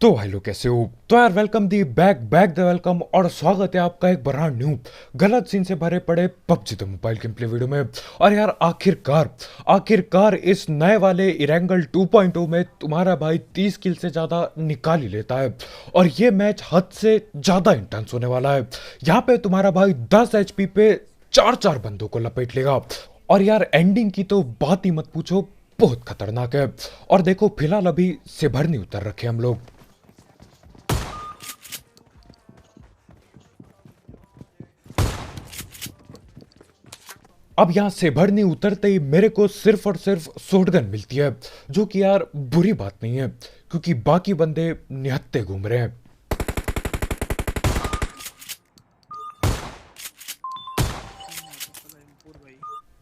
तो हेलो, कैसे हो? तो यार welcome the back back the welcome और स्वागत है आपका एक ब्रांड न्यू गलत सीन से भरे पड़े PUBG the mobile game play video में। और यार आखिरकार इस नए वाले इरेंगल 2.0 में तुम्हारा भाई 30 किल से ज्यादा निकाल ही लेता है और ये मैच हद से ज्यादा इंटेंस होने वाला है। यहाँ पे तुम्हारा भाई 10 एचपी पे चार चार बंदों को लपेट लेगा। और यार एंडिंग की तो बात ही मत पूछो, बहुत खतरनाक है। और देखो फिलहाल अभी सिभर नहीं उतर रखे हम लोग। अब यहाँ से भरनी उतरते ही मेरे को सिर्फ और सिर्फ शॉटगन मिलती है, जो कि यार बुरी बात नहीं है क्योंकि बाकी बंदे निहत्ते घूम रहे हैं।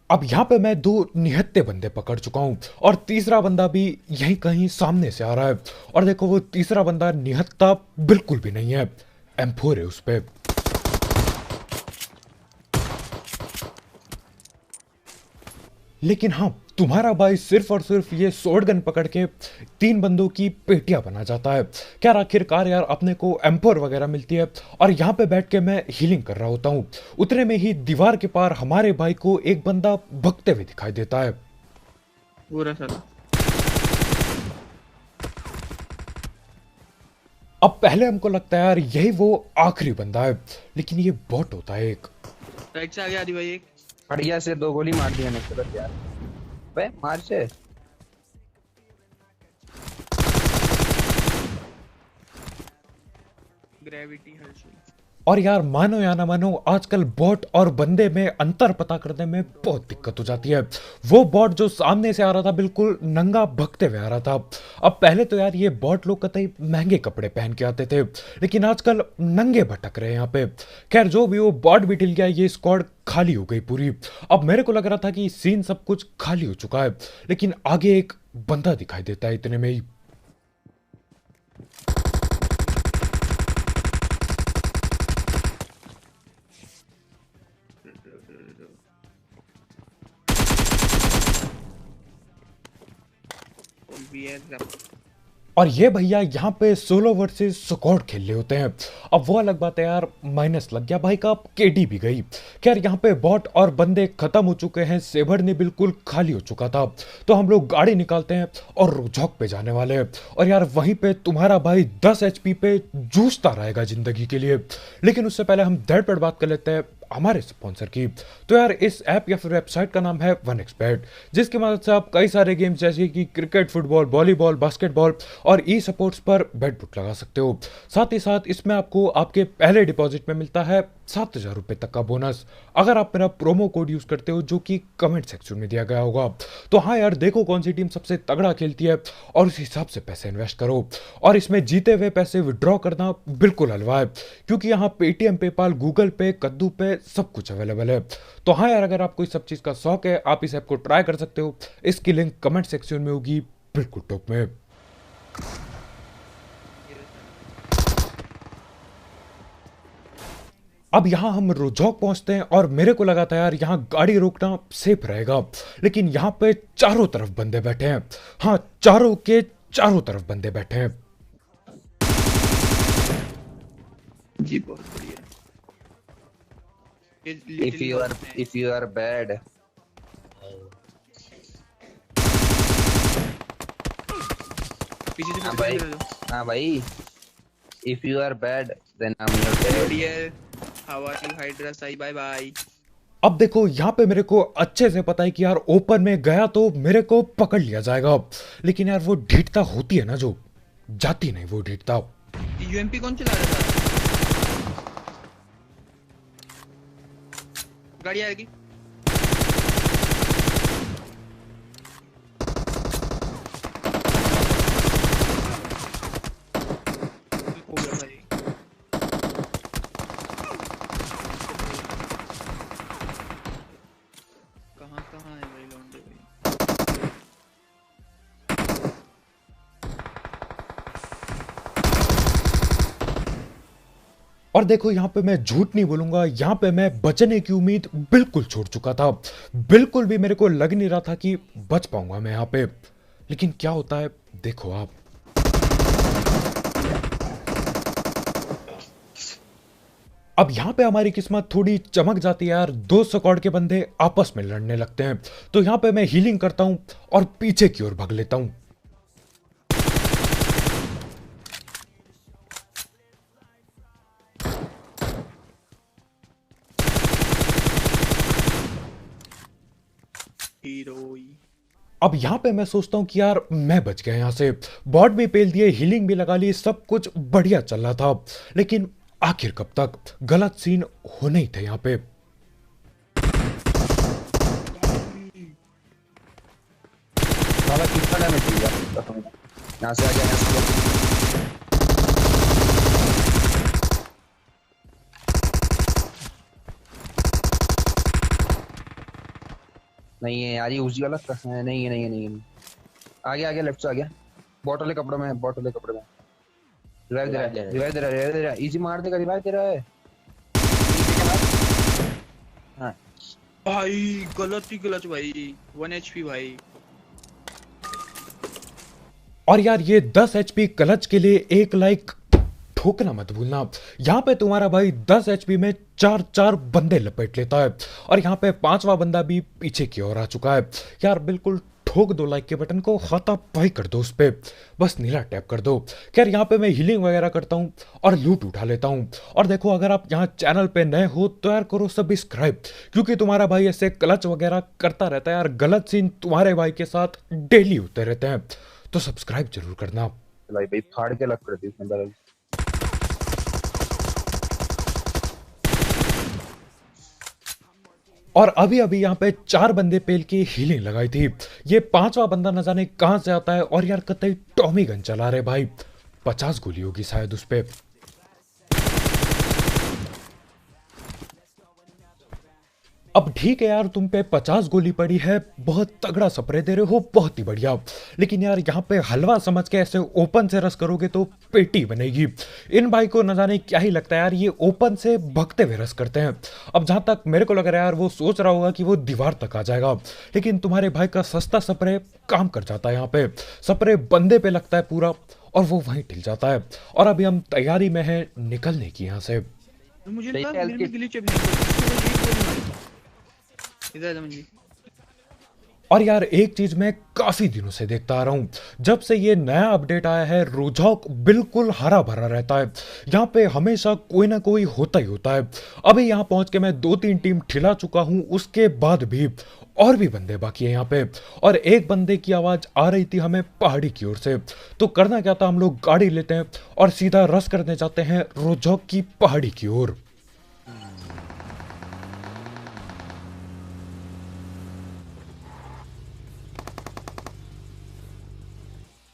अब यहाँ पे मैं दो निहत्ते बंदे पकड़ चुका हूँ और तीसरा बंदा भी यहीं कहीं सामने से आ रहा है। और देखो वो तीसरा बंदा निहत्ता बिल्कुल भी नहीं है, M4 है उस पे। लेकिन हाँ, तुम्हारा भाई सिर्फ और सिर्फ ये शॉर्ट गन पकड़ के तीन बंदों की पेटियां बना जाता है। क्या आखिरकार यार अपने को एम्पर वगैरह मिलती है और यहाँ पे बैठ के मैं हीलिंग कर रहा होता हूँ। उतने में ही दीवार के पार हमारे भाई को एक बंदा भगते हुए दिखाई देता है। पूरा साला। अब पहले हमको लगता है यार यही वो आखिरी बंदा है, लेकिन ये बॉट होता है एक। राइट से आ गया आदि भाई एक। बढ़िया से दो गोली मार दिया नहीं यार। बे मार से ग्रेविटी हर्षल। और यार मानो या ना मानो, आजकल बॉट और बंदे में अंतर पता करने में बहुत दिक्कत हो जाती है। वो बॉट जो सामने से आ रहा था बिल्कुल नंगा भगते हुए आ रहा था। अब पहले तो यार ये बॉट लोग कतई महंगे कपड़े पहन के आते थे, लेकिन आजकल नंगे भटक रहे हैं यहाँ पे। खैर जो भी वो बॉट भी ढिल गया, ये स्क्वाड खाली हो गई पूरी। अब मेरे को लग रहा था कि सीन सब कुछ खाली हो चुका है, लेकिन आगे एक बंदा दिखाई देता है इतने में ही। और ये भैया यहाँ पे सोलो वर्सेस स्क्वाड खेल रहे होते हैं। अब वो अलग बात है यार, माइनस लग गया भाई का, केडी भी गई। खैर यहाँ पे बॉट और बंदे खत्म हो चुके हैं, सेवर ने बिल्कुल खाली हो चुका था। तो हम लोग गाड़ी निकालते हैं और रोजॉक पे जाने वाले हैं। और यार वहीं पे तुम्हारा भाई 10 एचपी पे जूझता रहेगा जिंदगी के लिए। लेकिन उससे पहले हम दैट पर बात कर लेते हैं हमारे स्पॉन्सर की। तो यार इस ऐप या फिर वेबसाइट का नाम है 1xBet, जिसकी मदद से आप कई सारे गेम्स जैसे कि क्रिकेट, फुटबॉल, वॉलीबॉल, बास्केटबॉल और ई स्पोर्ट्स पर बेट बुट लगा सकते हो। साथ ही साथ इसमें आपको आपके पहले डिपॉजिट में मिलता है 7,000 रुपए तक का बोनस, अगर आप मेरा प्रोमो कोड यूज करते हो, जो कि कमेंट सेक्शन में दिया गया होगा। तो हाँ यार, देखो कौन सी टीम सबसे तगड़ा खेलती है और उस हिसाब से पैसे इन्वेस्ट करो। और इसमें जीते हुए पैसे विड्रॉ करना बिल्कुल हलवा है, क्योंकि यहाँ पेटीएम, पेपाल, गूगल पे, कद्दू पे सब कुछ अवेलेबल है। तो हाँ यार, अगर आपको इस सब चीज का शौक है, आप इस ऐप को ट्राई कर सकते हो। इसकी लिंक कमेंट सेक्शन में होगी, बिल्कुल टॉप में। अब यहाँ हम रोजॉक पहुंचते हैं और मेरे को लगा था यार यहाँ गाड़ी रोकना सेफ रहेगा, लेकिन यहाँ पे चारों तरफ बंदे बैठे हैं। हाँ, चारों के चारों तरफ बंदे बैठे हैं। जी बहुत बढ़िया। if you are bad पीछे से हाँ पकड़ भाई ले लो। हाँ भाई if you are bad then I'm your dad। बढ़िया। हवा की हाइड्रा साई बाय बाय। अब देखो यहाँ पे मेरे को अच्छे से पता है कि यार ओपन में गया तो मेरे को पकड़ लिया जाएगा, लेकिन यार वो ढीठता होती है ना, जो जाती नहीं वो ढीठता। यूएमपी कौन चला रहा था? गाड़ी आएगी। हो गया भाई। कहाँ है भाई लौंडे भाई? और देखो यहाँ पे मैं झूठ नहीं बोलूंगा, यहाँ पे मैं बचने की उम्मीद बिल्कुल छोड़ चुका था। बिल्कुल भी मेरे को लग नहीं रहा था कि बच पाऊंगा मैं यहाँ पे, लेकिन क्या होता है देखो आप। अब यहाँ पे हमारी किस्मत थोड़ी चमक जाती है यार, दो स्क्वाड के बंदे आपस में लड़ने लगते हैं। तो यहाँ पे मैं हीलिंग करता हूँ और पीछे की ओर भाग लेता हूँ। हीरोई। अब यहाँ पे मैं सोचता हूँ कि यार मैं बच गया यहाँ से, बॉट भी पेल दिए, हीलिंग भी लगा ली, सब कुछ बढ़िया चल रहा था। लेकिन आखिर कब तक, गलत सीन होने ही थे यहाँ पे। साला कितना डैमेज दिया यहाँ से आ गया, यहाँ से आ गया। नहीं है यार, ये उसी वाला है। नहीं है, नहीं है, नहीं है। आ गया लेफ्ट से आ गया। बॉट वाले कपड़ों में, बॉट वाले कपड़े में। रिवाइव दे रहा है, रिवाइव दे रहा है, रिवाइव दे रहा है। इजी मार देगा, रिवाइव दे रहा है। हाँ भाई गलत ही गलत भाई, 1 HP भाई। और यार ये 10 एचपी क्लच के लिए एक लाइक ठोकना मत भूलना। यहाँ पे तुम्हारा भाई 10 एचपी में चार चार बंदे लपेट लेता है, और यहाँ पे पांचवा बंदा भी पीछे की ओर आ चुका है। यार बिल्कुल ठोक दो लाइक के बटन को, खाता पाई कर दो उस पे, बस नीला टैप कर दो। खैर यहाँ पे मैं हीलिंग वगैरह करता हूँ और लूट उठा लेता हूँ। और देखो, अगर आप यहाँ चैनल पे नए हो तो यार करो सब्सक्राइब, क्योंकि तुम्हारा भाई ऐसे क्लच वगैरह करता रहता है यार, गलत सीन तुम्हारे भाई के साथ डेली होते रहते हैं, तो सब्सक्राइब जरूर करना। भाई भाई फाड़ के लग कर दी उसने बैरल। और अभी अभी यहाँ पे 4 बंदे पेल की हीलिंग लगाई थी, ये पांचवा बंदा न जाने कहां से आता है, और यार कतई टॉमी गन चला रहे भाई। 50 गोली होगी शायद उस पे। अब ठीक है यार, तुम पे 50 गोली पड़ी है, बहुत तगड़ा स्प्रे दे रहे हो, बहुत ही बढ़िया। लेकिन यार यहाँ पे हलवा समझ के ऐसे ओपन से रस करोगे तो पेटी बनेगी। इन भाई को न जाने क्या ही लगता है यार, ये ओपन से भगते हुए रस करते हैं। अब जहां तक मेरे को लग रहा है यार, वो सोच रहा होगा कि वो दीवार तक आ जाएगा, लेकिन तुम्हारे भाई का सस्ता स्प्रे काम कर जाता है। यहाँ पे स्प्रे बंदे पे लगता है पूरा, और वो वहीं टिल जाता है। और अभी हम तैयारी में है निकलने की यहाँ से। मुझे नहीं, लगा हेल्थ मेरे में किट। ग्लिच है, भाई इधर आ मुझे। और यार एक चीज मैं काफी दिनों से देखता आ रहा हूं, जब से ये नया अपडेट आया है, रोजॉक बिल्कुल हरा भरा रहता है। यहाँ पे हमेशा कोई ना कोई होता ही होता है। अभी यहाँ पहुंच के मैं 2-3 टीम ठिला चुका हूं, उसके बाद भी और भी बंदे बाकी हैं यहाँ पे। और एक बंदे की आवाज आ रही थी हमें पहाड़ी की ओर से। तो करना क्या था, हम लोग गाड़ी लेते हैं और सीधा रस करने जाते हैं रोजॉक की पहाड़ी की ओर।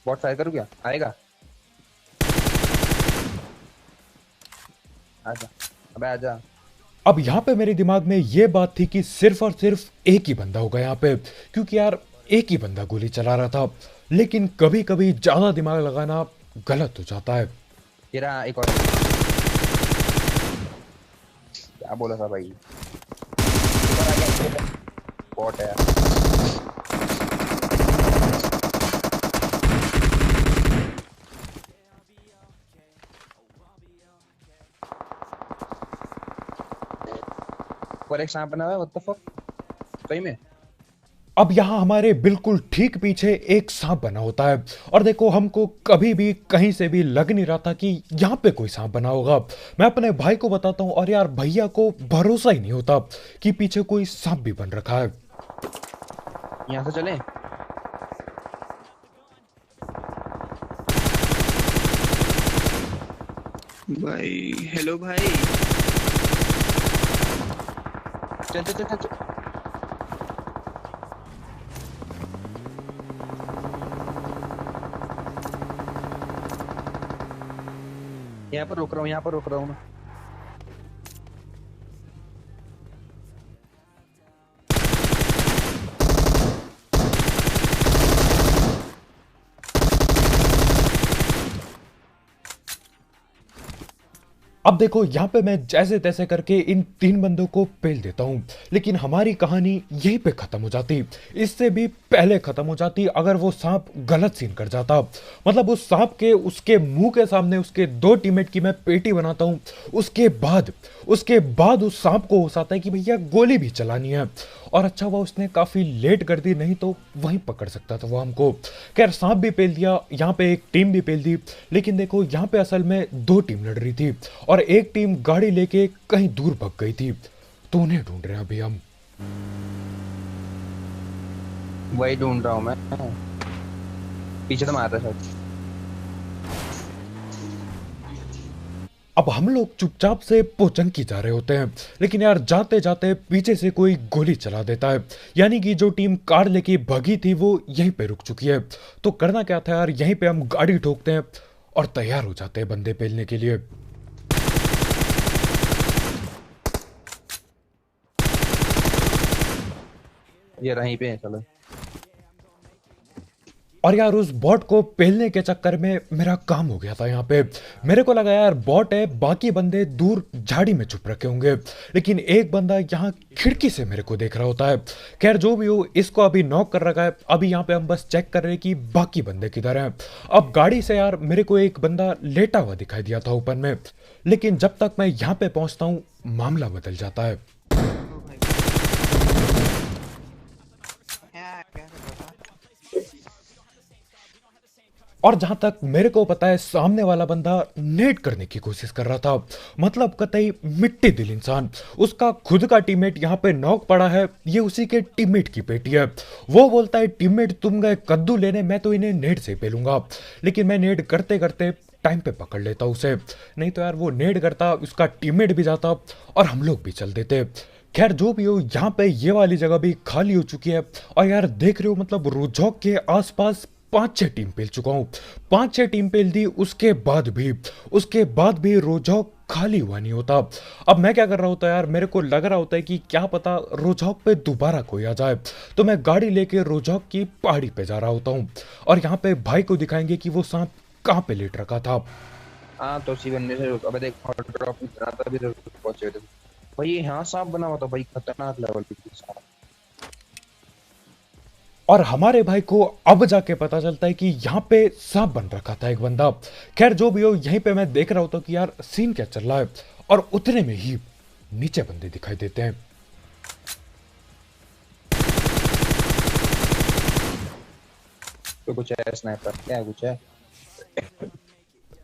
बॉट फायर करूँ क्या? आएगा? आजा, अबे आजा। अब यहाँ पे मेरे दिमाग में ये बात थी कि सिर्फ और सिर्फ एक ही बंदा होगा यहाँ पे, क्योंकि यार एक ही बंदा गोली चला रहा था। लेकिन कभी कभी ज्यादा दिमाग लगाना गलत हो जाता है। ये रहा एक और। क्या बोला था भाई? ऊपर आ गया, बॉट है। और एक सांप बना हुआ है, व्हाट द फक? सही में? अब यहाँ हमारे बिल्कुल ठीक पीछे एक सांप बना होता है, और देखो हमको कभी भी कहीं से भी लग नहीं रहा था कि यहाँ पे कोई सांप बना होगा। मैं अपने भाई को बताता हूँ, और यार भैया को भरोसा ही नहीं होता कि पीछे कोई सांप भी बन रखा है। यहाँ से चलें? भाई हेलो भाई। चल चल चल चल चल। यहाँ पर रुक रहा हूँ, यहाँ पर रुक रहा हूँ मैं। अब देखो यहाँ पे मैं जैसे तैसे करके इन 3 बंदों को पेल देता हूँ, लेकिन हमारी कहानी यहीं पे खत्म हो जाती। इससे भी पहले खत्म हो जाती अगर वो सांप गलत सीन कर जाता। मतलब उस सांप के उसके मुंह के सामने उसके 2 टीममेट की मैं पेटी बनाता हूँ। उसके बाद उस सांप को होश आता है कि भैया गोली भी चलानी है। और अच्छा हुआ उसने काफी लेट कर दी, नहीं तो वहीं पकड़ सकता था वो हमको। खैर सांप भी पेल दिया, यहाँ पे एक टीम भी पेल दी। लेकिन देखो यहाँ पे असल में 2 टीम लड़ रही थी और एक टीम गाड़ी लेके कहीं दूर भाग गई थी। तो उन्हें ढूंढ रहे हैं अभी हम। वही ढूंढ रहा हूँ मैं। पीछे तो मार रहा है शायद। अब हम लोग चुपचाप से पोचंकी जा रहे होते हैं, लेकिन यार जाते जाते पीछे से कोई गोली चला देता है। यानी कि जो टीम कार लेके भागी थी वो यहीं पे रुक चुकी है। तो करना क्या था यार, यहीं पे हम गाड़ी ठोकते हैं और तैयार हो जाते हैं बंदे पेलने के लिए। ये रहीं पे है, चलो। और यार उस बॉट को पेलने के चक्कर में मेरा काम हो गया था यहाँ पे। मेरे को लगा यार बॉट है, बाकी बंदे दूर झाड़ी में छुप रखे होंगे, लेकिन एक बंदा यहाँ खिड़की से मेरे को देख रहा होता है। खैर जो भी हो, इसको अभी नॉक कर रखा है। अभी यहाँ पे हम बस चेक कर रहे हैं कि बाकी बंदे किधर हैं। अब गाड़ी से यार मेरे को एक बंदा लेटा हुआ दिखाई दिया था ऊपर में, लेकिन जब तक मैं यहाँ पे पहुंचता हूँ मामला बदल जाता है। ओ भाई क्या कैसे पता। और जहां तक मेरे को पता है सामने वाला बंदा नेट करने की कोशिश कर रहा था। मतलब कतई मिट्टी दिल इंसान। उसका खुद का टीममेट यहाँ पे नॉक पड़ा है, ये उसी के टीममेट की पेटी है। वो बोलता है टीममेट तुम गए कद्दू लेने, मैं तो इन्हें नेट से पेलूंगा। लेकिन मैं नेट करते करते टाइम पे पकड़ लेता उसे, नहीं तो यार वो नेट करता, उसका टीममेट भी जाता और हम लोग भी चल देते। खैर जो भी हो, यहाँ पे ये वाली जगह भी खाली हो चुकी है। और यार देख रहे हो, मतलब रोजौक के आसपास 5-6 टीम पेल चुका हूँ। 5-6 टीम पेल दी, उसके बाद भी रोजौक खाली हुआ नहीं होता। अब मैं क्या कर रहा होता यार, मेरे को लग रहा होता है कि क्या पता रोजौक पे दोबारा कोई आ जाए। तो मैं गाड़ी लेके रोजौक की पहाड़ी पे जा रहा होता हूँ और यहाँ पे भाई को दिखाएंगे कि वो सांप कहाँ पे लेट रखा था। हाँ तो उसी बनने से अबे देख हॉट ड्रॉप इतना था भी तो पहुंचे थे भाई। ये यहाँ सांप बना हुआ था भाई, खतरनाक लेवल पे सांप। और हमारे भाई को अब जाके पता चलता है कि यहाँ पे सांप बन रखा था एक बंदा। खैर जो भी हो, यहीं पे मैं देख रहा होता कि यार सीन क्या चल रहा है, और उतने में ही नीचे बंदे दिखाई देते हैं। तो कुछ है स्नाइपर, क्या कुछ है?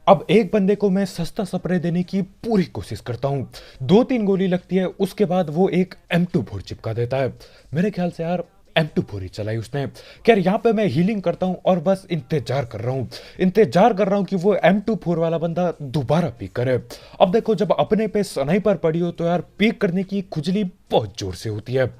अब एक बंदे को मैं सस्ता स्प्रे देने की पूरी कोशिश करता हूँ। 2-3 गोली लगती है, उसके बाद वो एक M24 चिपका देता है। मेरे ख्याल से यार M24 ही चलाई उसने। खैर यहाँ पे मैं हीलिंग करता हूँ और बस इंतजार कर रहा हूँ कि वो M24 वाला बंदा दोबारा पीक करे। अब देखो, जब अपने पे स्नाइपर पड़ी हो तो यार पीक करने की खुजली बहुत जोर से होती है।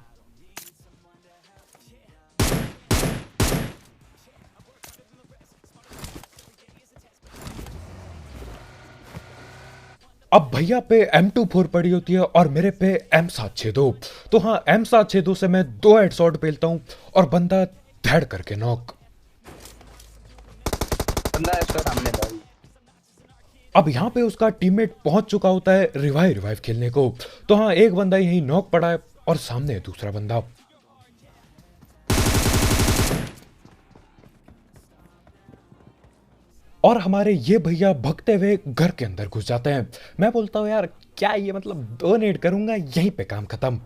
अब भैया पे M24 पड़ी होती है और मेरे पे M762। तो हाँ, M762 से मैं 2 हेडशॉट पेलता हूँ और बंदा धड़ करके नॉक। बंदा है इसका सामने भाई। अब यहाँ पे उसका टीममेट पहुंच चुका होता है रिवाइव खेलने को। तो हाँ, एक बंदा यही नॉक पड़ा है और सामने है दूसरा बंदा। और हमारे ये भैया भगते हुए घर के अंदर घुस जाते हैं। मैं बोलता हूँ यार क्या ये, मतलब डोनेट करूंगा, यहीं पे काम खत्म।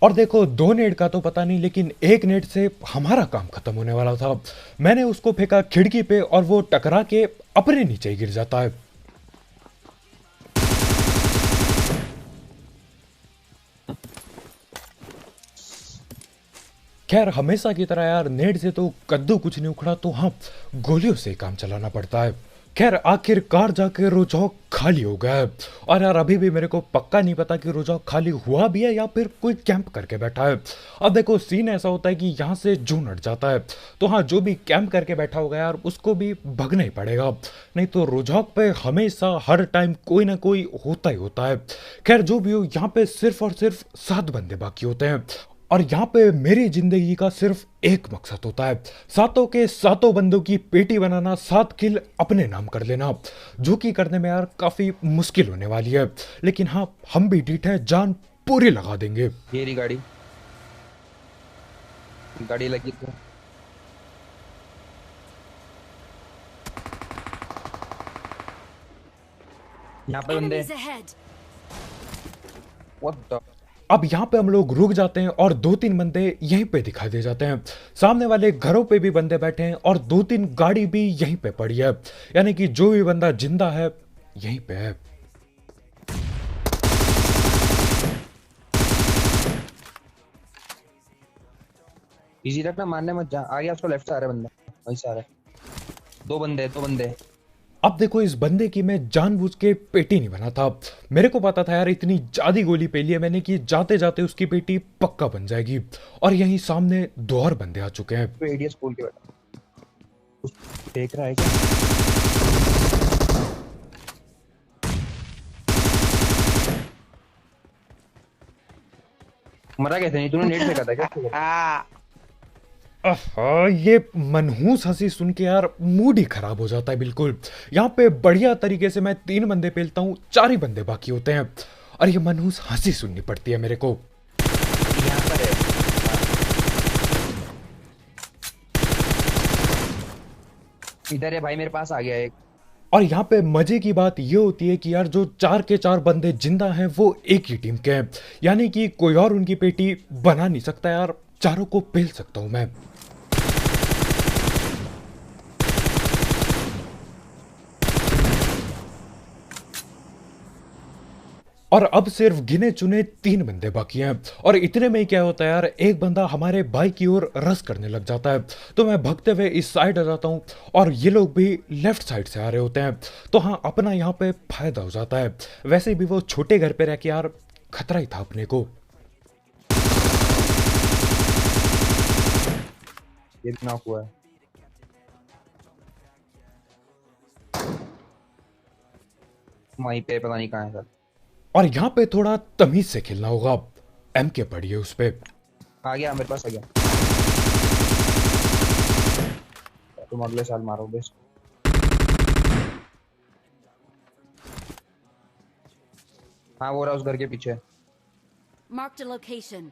और देखो 2 नेट का तो पता नहीं, लेकिन एक नेट से हमारा काम खत्म होने वाला था। मैंने उसको फेंका खिड़की पे और वो टकरा के अपने नीचे ही गिर जाता है। खैर हमेशा की तरह यार नेट से तो कद्दू कुछ नहीं उखड़ा, तो हाँ, गोलियों से ही काम चलाना पड़ता है। खैर आखिरकार जाके रोजॉक खाली हो गया है। और यार अभी भी मेरे को पक्का नहीं पता कि रोजॉक खाली हुआ भी है या फिर कोई कैंप करके बैठा है। अब देखो सीन ऐसा होता है कि यहाँ से जून हट जाता है, तो हाँ जो भी कैंप करके बैठा होगा यार उसको भी भगना ही पड़ेगा, नहीं तो रोजॉक पे हमेशा हर टाइम कोई ना कोई होता ही होता है। खैर जो भी हो, यहाँ पे सिर्फ और सिर्फ 7 बंदे बाकी होते हैं और यहाँ पे मेरी जिंदगी का सिर्फ एक मकसद होता है, सातों के सातों बंदों की पेटी बनाना, 7 किल अपने नाम कर लेना, जो कि करने में यार काफी मुश्किल होने वाली है, लेकिन हाँ हम भी डीठ है, जान पूरी लगा देंगे। ये रही गाड़ी, गाड़ी लगी तो यहाँ पे बंदे। Enemies ahead! व्हाट द, अब यहाँ पे हम लोग रुक जाते हैं और 2-3 बंदे यहीं पे दिखाई दे जाते हैं। सामने वाले घरों पे भी बंदे बैठे हैं और 2-3 गाड़ी भी यहीं पे पड़ी है, यानी कि जो भी बंदा जिंदा है यहीं पे है। इजी रखना, मारने मत जा। आ गया उसको, लेफ्ट से आ रहा है बंदा, वहीं से आ रहा है। 2 बंदे, 2 बंदे। अब देखो इस बंदे की मैं जानबूझ के पेटी नहीं बना था, मेरे को पता था यार इतनी ज्यादा गोली पे लिया मैंने कि जाते जाते उसकी पेटी पक्का बन जाएगी। और यहीं सामने 2 और बंदे आ चुके हैं। तो एडीएस खोल के बैठा, कुछ देख रहा है क्या? मरा कैसे नहीं, तूने नेट फेंका था क्या? आहा, ये मनहूस हंसी सुन के यार मूड ही खराब हो जाता है बिल्कुल। यहाँ पे बढ़िया तरीके से मैं 3 बंदे पेलता हूँ, 4 ही बंदे बाकी होते हैं और ये मनहूस हंसी सुननी पड़ती है मेरे को। यहाँ पर है। इधर है भाई, मेरे पास आ गया एक। और यहाँ पे मजे की बात ये होती है कि यार जो 4 के 4 बंदे जिंदा हैं वो एक ही टीम के हैं, यानी कि कोई और उनकी पेटी बना नहीं सकता यार, चारों को पेल सकता हूं मैं। और अब सिर्फ गिने चुने 3 बंदे बाकी हैं और इतने में ही क्या होता है यार, एक बंदा हमारे भाई की ओर रश करने लग जाता है, तो मैं भगते हुए इस साइड आ जाता हूं और ये लोग भी लेफ्ट साइड से आ रहे होते हैं, तो हाँ अपना यहाँ पे फायदा हो जाता है। वैसे भी वो छोटे घर पे रह के यार खतरा ही था अपने को। ये भी नॉक हुआ है। वहीं पे पता नहीं कहाँ है सर। और यहाँ पे थोड़ा तमीज से खेलना होगा, एम के पड़ी है उस पे। आ गया, मेरे पास आ गया। तुम अगले साल मारोगे इसको। हाँ वो रहा उस घर के पीछे। Marked a location.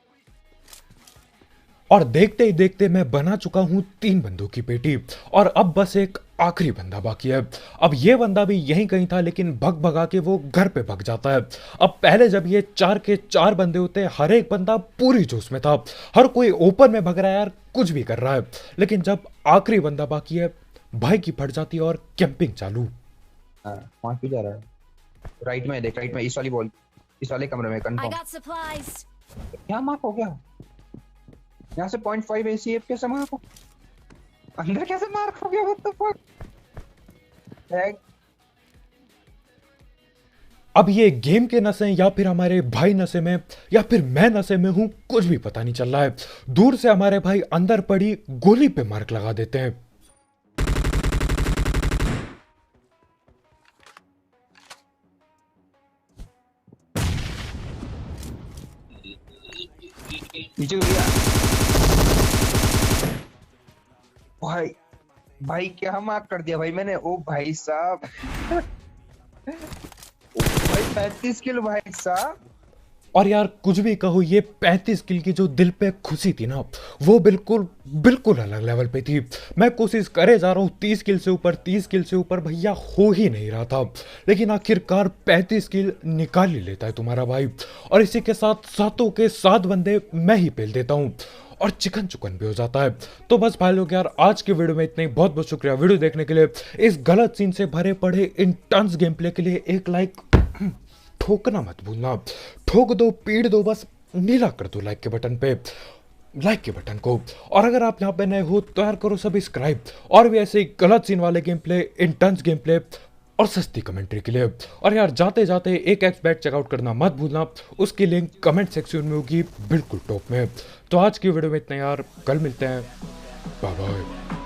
और देखते ही देखते मैं बना चुका हूं 3 बंदों की पेटी और अब बस एक आखिरी बंदा बाकी है। अब ये बंदा भी यहीं कहीं था, लेकिन भग भगा के वो घर पे भग जाता है। अब पहले जब ये 4 के 4 बंदे होते, हर एक बंदा पूरी जोश में था, हर कोई ओपन में भग रहा है यार, कुछ भी कर रहा है, लेकिन जब आखिरी बंदा बाकी है भाई की फट जाती है और कैंपिंग चालू। हाँ वहाँ क्यों जा रहा है? राइट में देख, राइट में इस वाली बॉल, इस वाले कमरे में I कंफर्म। got supplies. क्या मार्क हो गया? यहाँ से 0.5 ACF कैसे मार्क हो? अंदर कैसे मार्क हो गया? What the fuck? टैग। अब ये गेम के नशे या फिर हमारे भाई नशे में या फिर मैं नशे में हूं, कुछ भी पता नहीं चल रहा है। दूर से हमारे भाई अंदर पड़ी गोली पे मार्क लगा देते हैं। नीचे गिर गया। भाई भाई क्या मार्क कर दिया भाई मैंने? ओ भाई साहब। ओ भाई 35 किलो भाई साहब। और यार कुछ भी कहो, ये 35 किल की जो दिल पे खुशी थी ना, वो बिल्कुल बिल्कुल अलग लेवल पे थी। मैं कोशिश करे जा रहा हूँ 30 किल से ऊपर, 30 किल से ऊपर, भैया हो ही नहीं रहा था, लेकिन आखिरकार 35 किल निकाल ही लेता है तुम्हारा भाई। और इसी के साथ 7 के 7 बंदे मैं ही पेल देता हूँ और चिकन चुकन भी हो जाता है। तो बस भाई लोग यार आज के वीडियो में इतना ही। बहुत बहुत शुक्रिया वीडियो देखने के लिए। इस गलत सीन से भरे पड़े इंटेंस गेम प्ले के लिए एक लाइक ठोकना मत भूलना। ठोक दो, पीट दो, बस नीला कर दो लाइक के बटन पे। लाइक के बटन को। और अगर आप यहाँ पे नए हो तो यार करो सब्सक्राइब, और भी ऐसे ही गलत सीन वाले game play, intense game play और सस्ती कमेंट्री के लिए। और यार जाते जाते एक एक्स बैट चेकआउट करना मत भूलना, उसकी लिंक कमेंट सेक्शन में होगी बिल्कुल टॉप में। तो आज की वीडियो में इतना यार, कल मिलते हैं, बाय बाय।